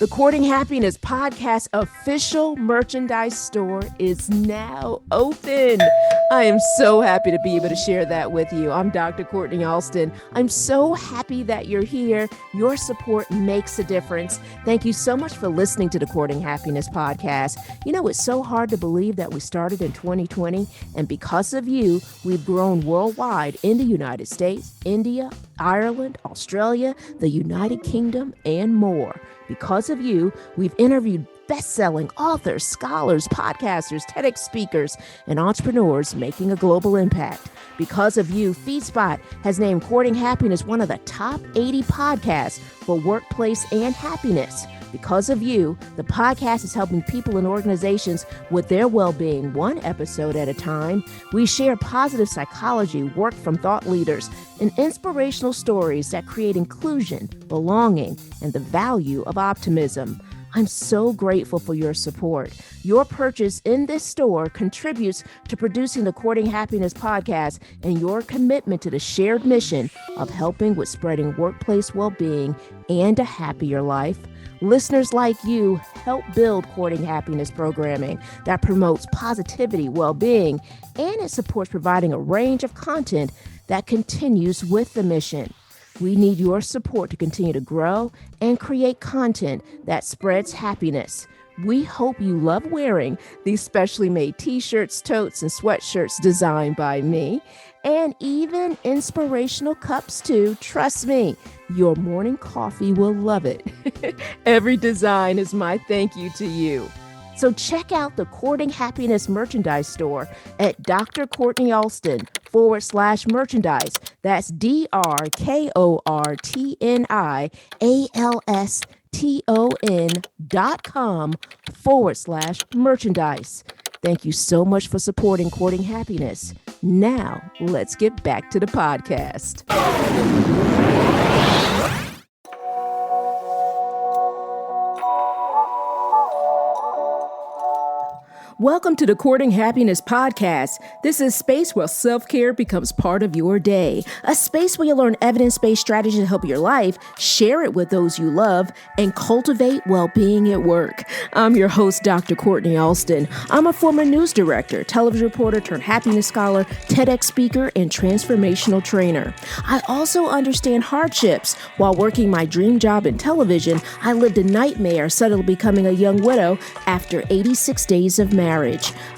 The Courting Happiness podcast official merchandise store is now open. I am so happy to be able to share that with you. I'm Dr. Kortni Alston. I'm so happy that you're here. Your support makes a difference. Thank you so much for listening to the Courting Happiness podcast. You know, it's so hard to believe that we started in 2020, and because of you, we've grown worldwide in the United States, India, Ireland, Australia, the United Kingdom, and more. Because of you, we've interviewed best-selling authors, scholars, podcasters, TEDx speakers, and entrepreneurs making a global impact. Because of you, FeedSpot has named Courting Happiness one of the top 80 podcasts for workplace and happiness. Because of you, the podcast is helping people and organizations with their well-being one episode at a time. We share positive psychology, work from thought leaders, and inspirational stories that create inclusion, belonging, and the value of optimism. I'm so grateful for your support. Your purchase in this store contributes to producing the Courting Happiness podcast and your commitment to the shared mission of helping with spreading workplace well-being and a happier life. Listeners like you help build Courting Happiness programming that promotes positivity, well-being, and it supports providing a range of content that continues with the mission. We need your support to continue to grow and create content that spreads happiness. We hope you love wearing these specially made t-shirts, totes, and sweatshirts designed by me, and even inspirational cups too. Trust me, your morning coffee will love it. Every design is my thank you to you. So check out the Courting Happiness merchandise store at drkortnialston.com/merchandise. That's drkortnialston.com/merchandise. Thank you so much for supporting Courting Happiness. Now, let's get back to the podcast. Welcome to the Courting Happiness podcast. This is a space where self-care becomes part of your day. A space where you learn evidence-based strategies to help your life, share it with those you love, and cultivate well-being at work. I'm your host, Dr. Kortni Alston. I'm a former news director, television reporter turned happiness scholar, TEDx speaker, and transformational trainer. I also understand hardships. While working my dream job in television, I lived a nightmare suddenly becoming a young widow after 86 days of marriage.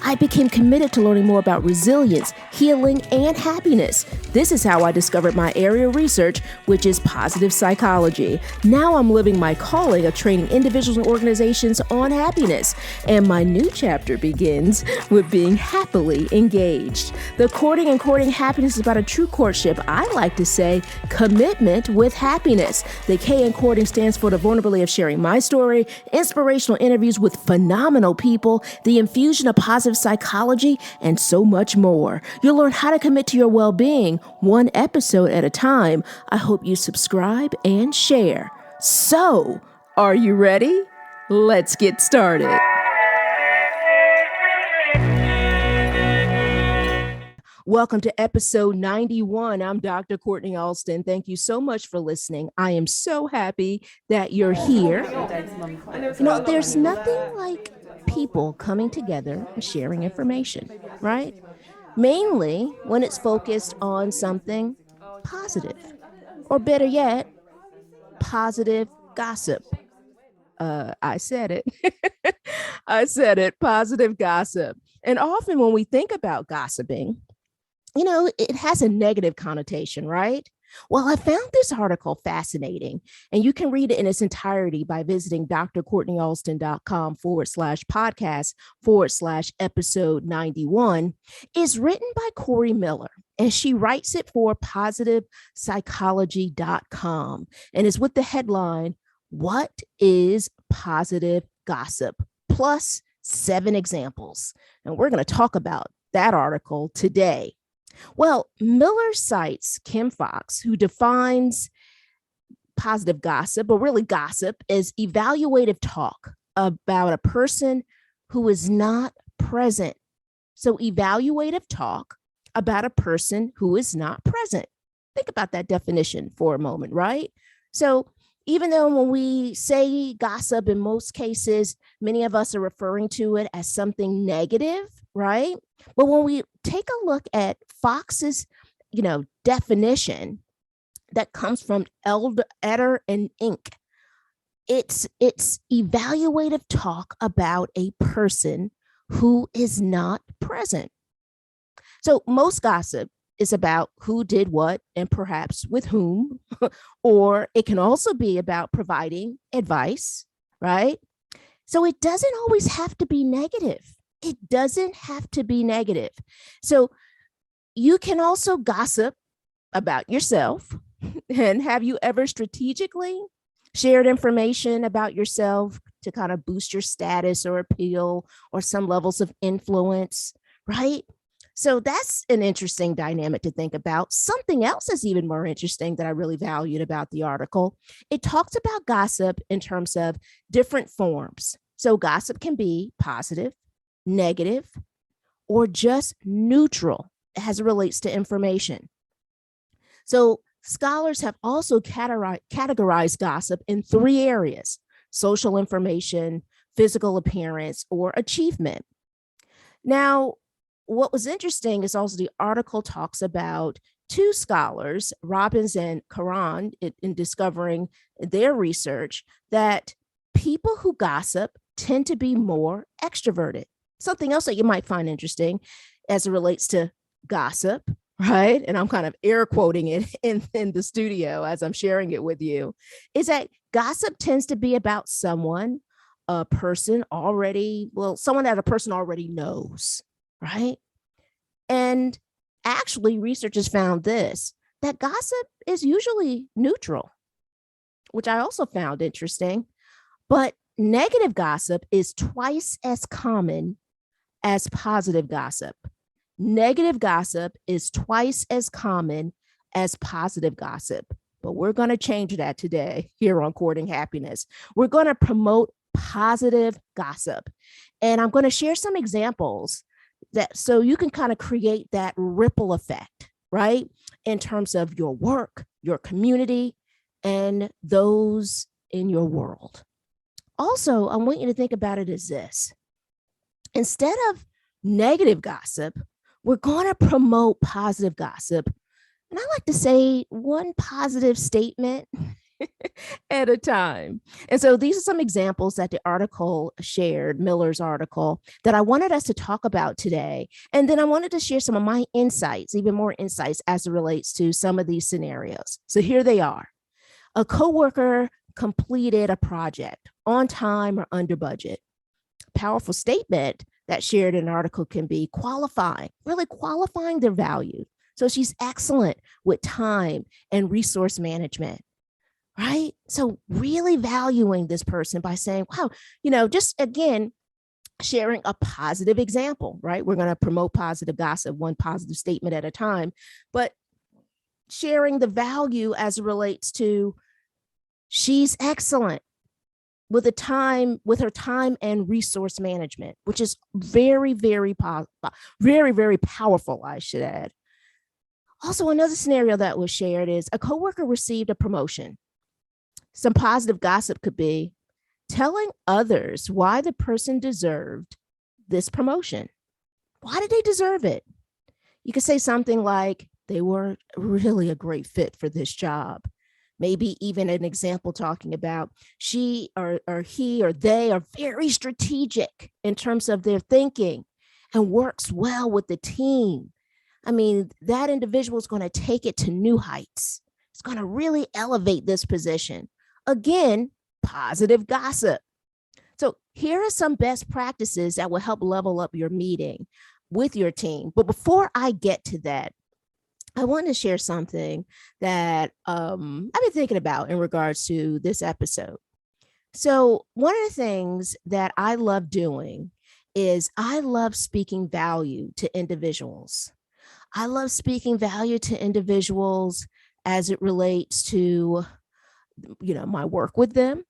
I became committed to learning more about resilience, healing, and happiness. This is how I discovered my area of research, which is positive psychology. Now I'm living my calling of training individuals and organizations on happiness. And my new chapter begins with being happily engaged. The Courting and Courting Happiness is about a true courtship. I like to say commitment with happiness. The K in courting stands for the vulnerability of sharing my story, inspirational interviews with phenomenal people, the infusion of positive psychology, and so much more. You'll learn how to commit to your well-being one episode at a time. I hope you subscribe and share. So, are you ready? Let's get started. Welcome to episode 91. I'm Dr. Kortni Alston. Thank you so much for listening. I am so happy that you're here. You know, there's nothing like people coming together and sharing information, right? Mainly when it's focused on something positive, or better yet, positive gossip. I said it. I said it, positive gossip. And often when we think about gossiping, you know, it has a negative connotation, right? Well, I found this article fascinating, and you can read it in its entirety by visiting drkortnialston.com/podcast/episode 91. It's written by Kori Miller, and she writes it for positivepsychology.com, and it's with the headline, "What is positive gossip?" plus 7 examples. And we're going to talk about that article today. Well, Miller cites Kim Fox, who defines positive gossip, or really gossip, as evaluative talk about a person who is not present. So evaluative talk about a person who is not present. Think about that definition for a moment, right? So Even though when we say gossip, in most cases, many of us are referring to it as something negative, right? But when we take a look at Fox's, definition that comes from Eder and Inc., it's evaluative talk about a person who is not present. So most gossip is about who did what and perhaps with whom, or it can also be about providing advice, right? So it doesn't always have to be negative. It doesn't have to be negative. So you can also gossip about yourself. And have you ever strategically shared information about yourself to kind of boost your status or appeal or some levels of influence, right? So that's an interesting dynamic to think about. Something else is even more interesting that I really valued about the article. It talks about gossip in terms of different forms. So gossip can be positive, negative, or just neutral as it relates to information. So scholars have also categorized gossip in 3 areas: social information, physical appearance, or achievement. Now, what was interesting is also the article talks about 2 scholars, Robbins and Caron, in discovering their research that people who gossip tend to be more extroverted. Something else that you might find interesting as it relates to gossip, right? And I'm kind of air quoting it in the studio as I'm sharing it with you, is that gossip tends to be about someone, a person already, someone that a person already knows, right? And actually, researchers found this, that gossip is usually neutral, which I also found interesting. But negative gossip is twice as common as positive gossip. Negative gossip is twice as common as positive gossip. But we're going to change that today here on Courting Happiness. We're going to promote positive gossip. And I'm going to share some examples that so you can kind of create that ripple effect, right? In terms of your work, your community, and those in your world. Also, I want you to think about it as this. Instead of negative gossip, we're going to promote positive gossip. And I like to say one positive statement at a time. And so these are some examples that the article shared, Miller's article, that I wanted us to talk about today. And then I wanted to share some of my insights, even more insights as it relates to some of these scenarios. So here they are. A coworker completed a project on time or under budget. A powerful statement that shared in an article can be qualifying, really qualifying their value. So she's excellent with time and resource management, right? So really valuing this person by saying, wow, just again, sharing a positive example, right? We're going to promote positive gossip, one positive statement at a time, but sharing the value as it relates to she's excellent with her time and resource management, which is very, very powerful, I should add. Also, another scenario that was shared is a coworker received a promotion. Some positive gossip could be telling others why the person deserved this promotion. Why did they deserve it? You could say something like they were really a great fit for this job. Maybe even an example talking about she or he or they are very strategic in terms of their thinking and works well with the team. I mean, that individual is going to take it to new heights. It's going to really elevate this position. Again, positive gossip. So here are some best practices that will help level up your meeting with your team. But before I get to that, I want to share something that I've been thinking about in regards to this episode. So one of the things that I love doing is I love speaking value to individuals. I love speaking value to individuals as it relates to, my work with them.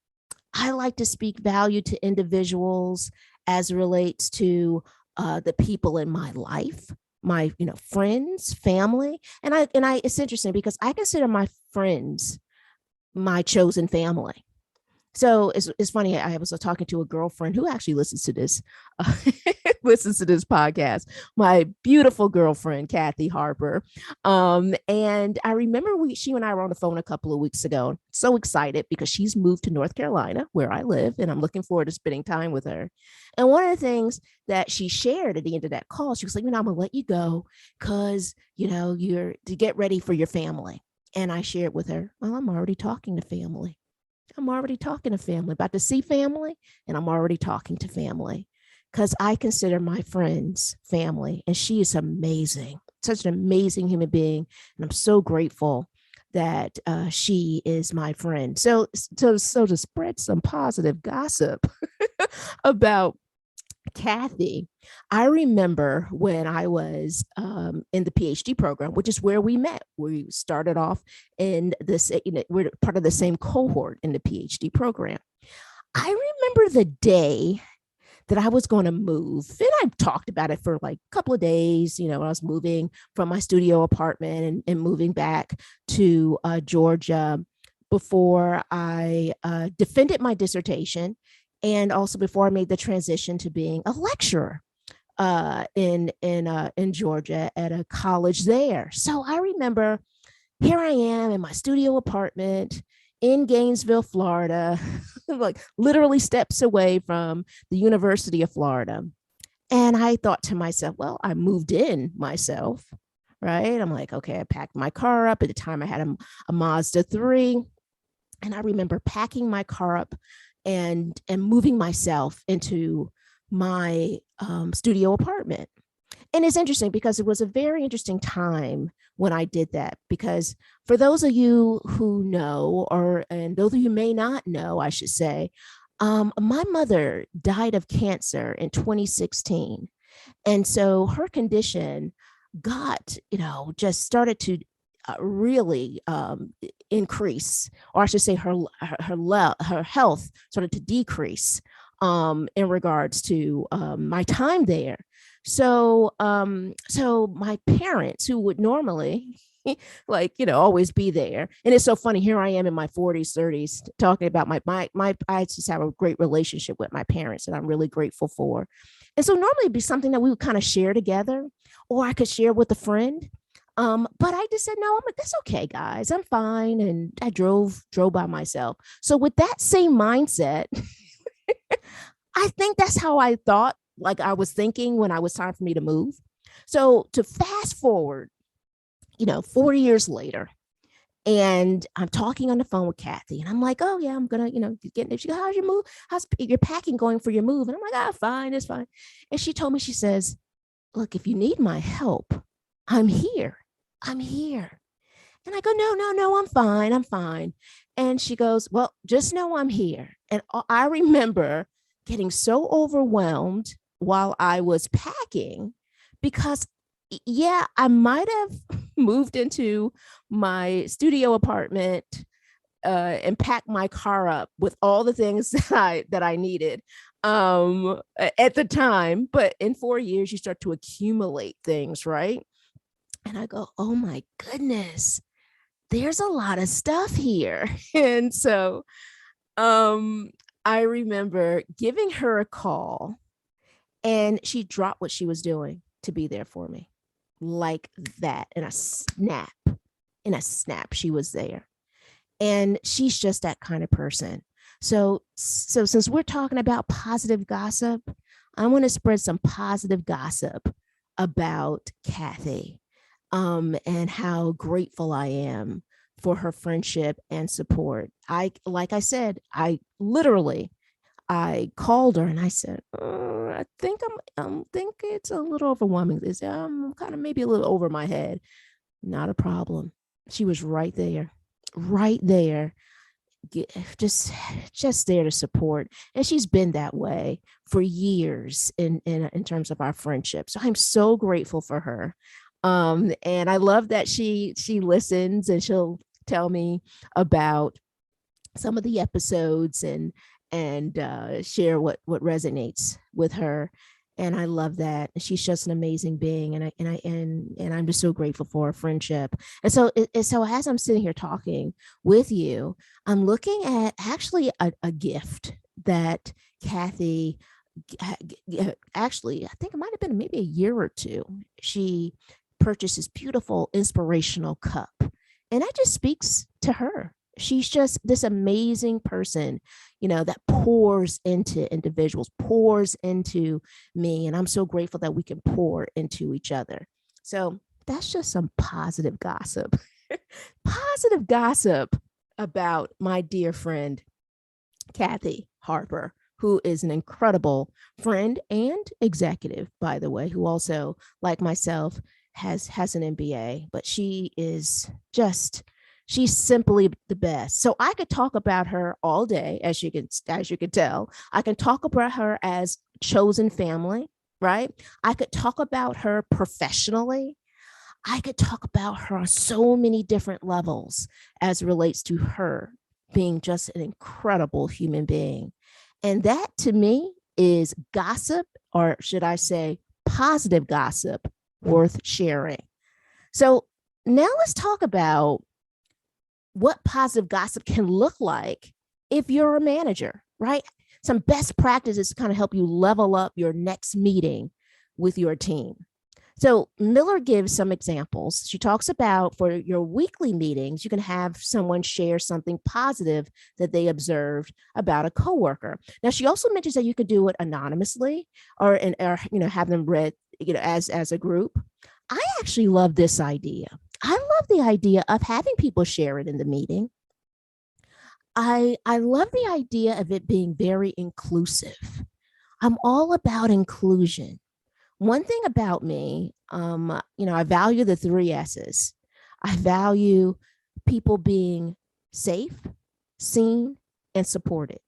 I like to speak value to individuals as it relates to the people in my life, my friends, family. And I it's interesting because I consider my friends my chosen family. So it's funny. I was talking to a girlfriend who actually listens to this, uh, listens to this podcast. My beautiful girlfriend, Kathy Harper. And I remember she and I were on the phone a couple of weeks ago. So excited because she's moved to North Carolina, where I live, and I'm looking forward to spending time with her. And one of the things that she shared at the end of that call, she was like, I'm gonna let you go because you're to get ready for your family. And I shared with her, well, I'm already talking to family. I'm already talking to family, about to see family, and I'm already talking to family because I consider my friends family, and she is amazing, such an amazing human being, and I'm so grateful that she is my friend. So to spread some positive gossip about Kathy, I remember when I was in the PhD program, which is where we met. We started off in this, we're part of the same cohort in the PhD program. I remember the day that I was going to move, and I talked about it for like a couple of days. I was moving from my studio apartment and moving back to Georgia before I defended my dissertation, and also before I made the transition to being a lecturer in Georgia at a college there. So I remember here I am in my studio apartment in Gainesville, Florida, like literally steps away from the University of Florida. And I thought to myself, well, I moved in myself, right? I'm like, okay, I packed my car up. At the time, I had a Mazda 3. And I remember packing my car up and moving myself into my studio apartment. And it's interesting because it was a very interesting time when I did that, because for those of you who know, and those of you may not know, I should say, my mother died of cancer in 2016. And so her condition got, just started to really increase, or I should say her health started to decrease in regards to my time there. So my parents, who would normally always be there, and it's so funny, here I am in my 40s 30s talking about my I just have a great relationship with my parents that I'm really grateful for. And so normally it'd be something that we would kind of share together, or I could share with a friend. But I just said, no, that's okay, guys, I'm fine. And I drove by myself. So with that same mindset, I think that's how I thought, like I was thinking when I was time for me to move. So to fast forward, 40 years later, and I'm talking on the phone with Kathy, and I'm like, oh yeah, I'm gonna, get. She goes, how's your move? How's your packing going for your move? And I'm like, fine, it's fine. And she told me, she says, look, if you need my help, I'm here. I'm here. And I go, no, I'm fine. I'm fine. And she goes, well, just know I'm here. And I remember getting so overwhelmed while I was packing, because yeah, I might have moved into my studio apartment and packed my car up with all the things that I needed at the time. But in 4 years, you start to accumulate things, right? And I go, oh my goodness, there's a lot of stuff here. And so I remember giving her a call, and she dropped what she was doing to be there for me, like that. In a snap, she was there. And she's just that kind of person. So since we're talking about positive gossip, I want to spread some positive gossip about Kathy, and how grateful I am for her friendship and support. Like I said, I called her and I said, I think it's a little overwhelming. I'm kind of maybe a little over my head. Not a problem. She was right there, just there to support. And she's been that way for years in terms of our friendship. So I'm so grateful for her. And I love that she listens, and she'll tell me about some of the episodes and share what resonates with her. And I love that. She's just an amazing being, and I'm just so grateful for our friendship. And so as I'm sitting here talking with you, I'm looking at actually a gift that Kathy actually, I think it might have been maybe a year or two. She purchased this beautiful inspirational cup, and that just speaks to her. She's just this amazing person, that pours into individuals, pours into me. And I'm so grateful that we can pour into each other. So that's just some positive gossip, positive gossip about my dear friend, Kathy Harper, who is an incredible friend and executive, by the way, who also, like myself, has an MBA, but she's simply the best. So I could talk about her all day, as you can tell. I can talk about her as chosen family, right? I could talk about her professionally. I could talk about her on so many different levels as it relates to her being just an incredible human being. And that to me is gossip, or should I say positive gossip, worth sharing. So now let's talk about what positive gossip can look like if you're a manager, right? Some best practices to kind of help you level up your next meeting with your team. So Miller gives some examples. She talks about for your weekly meetings, you can have someone share something positive that they observed about a coworker. Now, she also mentions that you could do it anonymously or have them read, as a group. I actually love this idea. I love the idea of having people share it in the meeting. I love the idea of it being very inclusive. I'm all about inclusion. One thing about me, I value the three S's. I value people being safe, seen, and supported.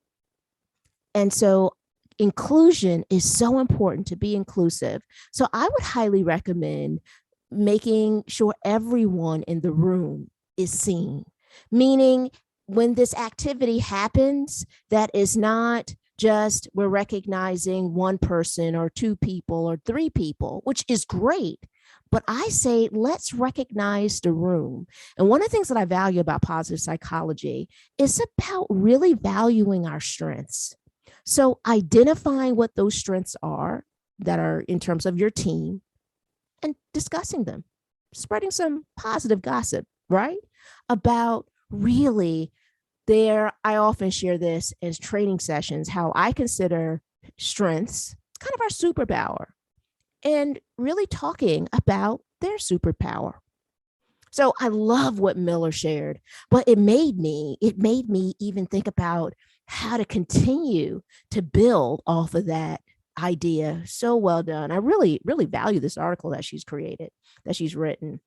And so inclusion is so important, to be inclusive. So I would highly recommend making sure everyone in the room is seen, meaning when this activity happens, that is not just we're recognizing one person or two people or three people, which is great. But I say, let's recognize the room. And one of the things that I value about positive psychology is about really valuing our strengths. So identifying what those strengths are that are in terms of your team and discussing them, spreading some positive gossip, right? About really I often share this as training sessions, how I consider strengths kind of our superpower and really talking about their superpower. So I love what Miller shared, but it made me even think about how to continue to build off of that idea. So well done. I really, really value this article that she's created, that she's written.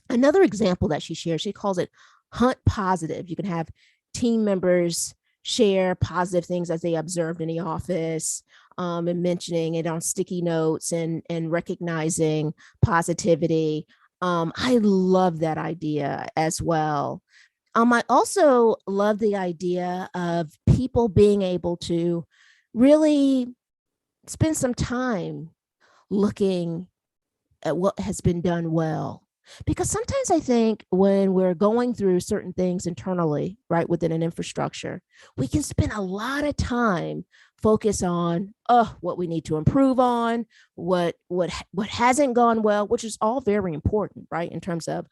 Another example that she shares, she calls it hunt positive. You can have team members share positive things as they observed in the office, and mentioning it on sticky notes and recognizing positivity. I love that idea as well. I also love the idea of people being able to really spend some time looking at what has been done well. Because sometimes I think when we're going through certain things internally, right, within an infrastructure, we can spend a lot of time focus on what we need to improve on, what hasn't gone well, which is all very important, right, in terms of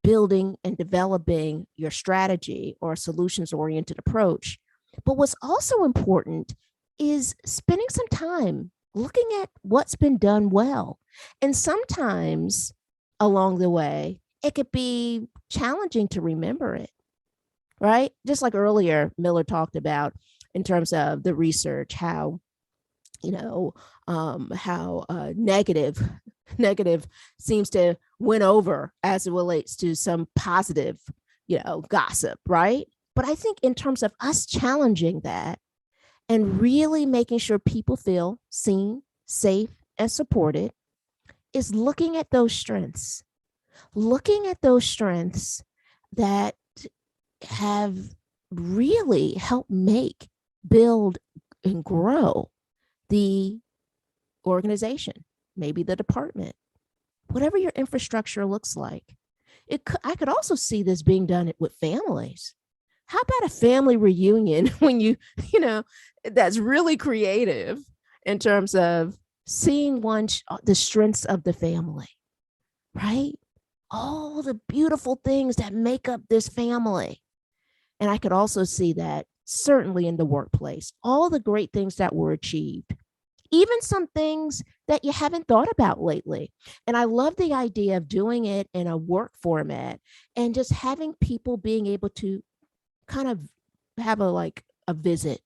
building and developing your strategy or solutions oriented approach. But what's also important is spending some time looking at what's been done well. And sometimes along the way, it could be challenging to remember it, right? Just like earlier, Miller talked about in terms of the research, how, negative seems to win over as it relates to some positive, gossip, right? But I think in terms of us challenging that and really making sure people feel seen, safe, and supported is looking at those strengths that have really helped build, and grow the organization, maybe the department, whatever your infrastructure looks like. I could also see this being done with families. How about a family reunion when that's really creative in terms of seeing the strengths of the family, right? All the beautiful things that make up this family. And I could also see that certainly in the workplace, all the great things that were achieved, even some things that you haven't thought about lately. And I love the idea of doing it in a work format and just having people being able to kind of have a visit,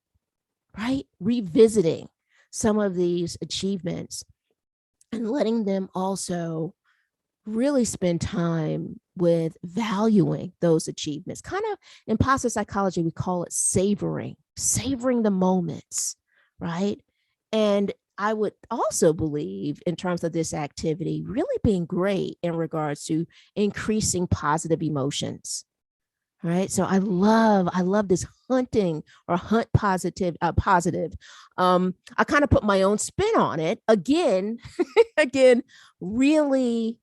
right? Revisiting some of these achievements and letting them also really spend time with valuing those achievements. Kind of in positive psychology, we call it savoring the moments, right? And I would also believe in terms of this activity really being great in regards to increasing positive emotions. Right. So I love this hunting or hunt positive. I kind of put my own spin on it again, really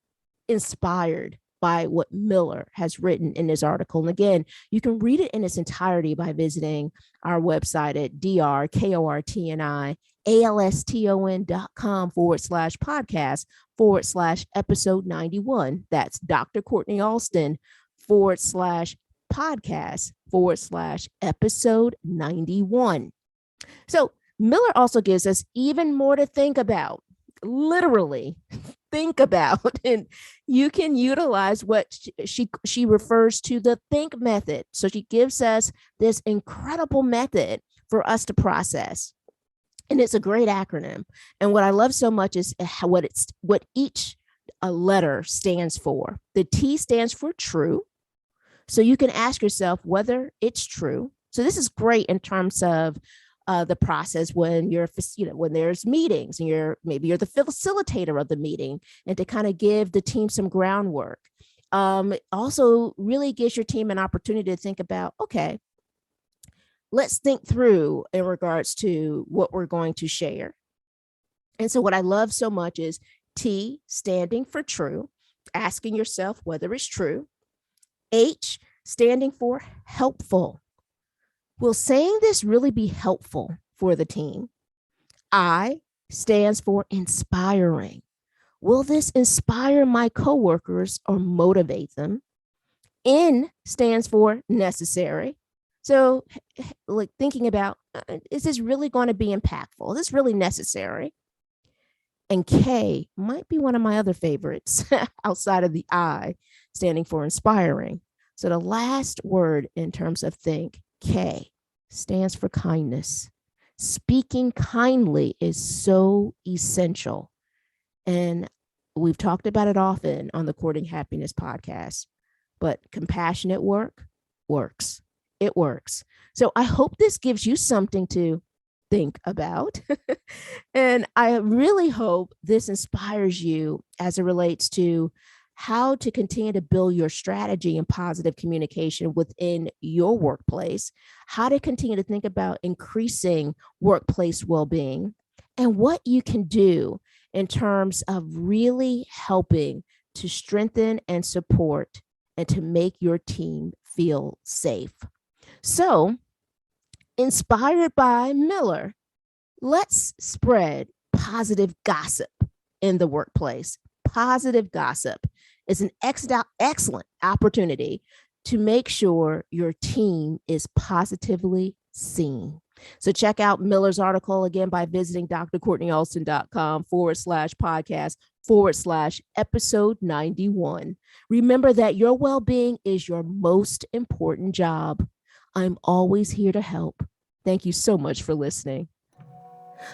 inspired by what Miller has written in this article. And again, you can read it in its entirety by visiting our website at drkortnialston.com/podcast/episode 91. That's Dr. Kortni Alston /podcast/episode 91. So Miller also gives us even more to think about, literally think about, and you can utilize what she refers to the think method. So she gives us this incredible method for us to process. And it's a great acronym. And what I love so much is what each letter stands for. The T stands for true. So you can ask yourself whether it's true. So this is great in terms of the process when when there's meetings and you're the facilitator of the meeting, and to kind of give the team some groundwork. It also really gives your team an opportunity to think about, okay, let's think through in regards to what we're going to share. And so what I love so much is T standing for true, asking yourself whether it's true. H standing for helpful. Will saying this really be helpful for the team? I stands for inspiring. Will this inspire my coworkers or motivate them? N stands for necessary. So like thinking about, is this really going to be impactful? Is this really necessary? And K might be one of my other favorites outside of the I, standing for inspiring. So the last word in terms of think, K, stands for kindness. Speaking kindly is so essential. And we've talked about it often on the Courting Happiness podcast, but compassionate work works. It works. So I hope this gives you something to think about. And I really hope this inspires you as it relates to how to continue to build your strategy and positive communication within your workplace, how to continue to think about increasing workplace well-being, and what you can do in terms of really helping to strengthen and support and to make your team feel safe. So, inspired by Miller, let's spread positive gossip in the workplace. Positive gossip is an excellent opportunity to make sure your team is positively seen. So check out Miller's article again by visiting drkortnialston.com/podcast/episode 91. Remember that your well-being is your most important job. I'm always here to help. Thank you so much for listening.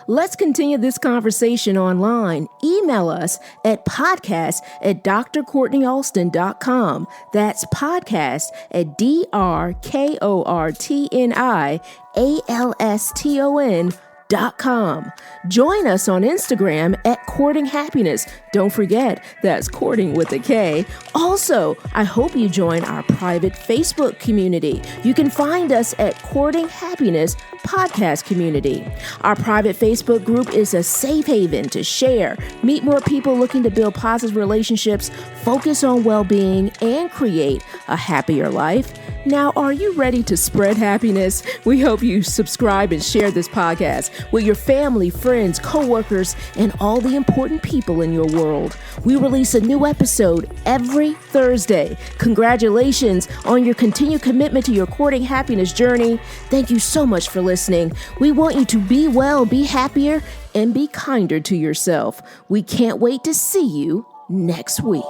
Let's continue this conversation online. Email us at podcast@drkortnialston.com. That's podcast@drkortnialston courtinghappiness.com. Join us on Instagram at Courting Happiness. Don't forget, that's courting with a K. Also, I hope you join our private Facebook community. You can find us at Courting Happiness Podcast Community. Our private Facebook group is a safe haven to share, meet more people looking to build positive relationships, focus on well-being, and create a happier life. Now, are you ready to spread happiness? We hope you subscribe and share this podcast with your family, friends, coworkers, and all the important people in your world. We release a new episode every Thursday. Congratulations on your continued commitment to your courting happiness journey. Thank you so much for listening. We want you to be well, be happier, and be kinder to yourself. We can't wait to see you next week.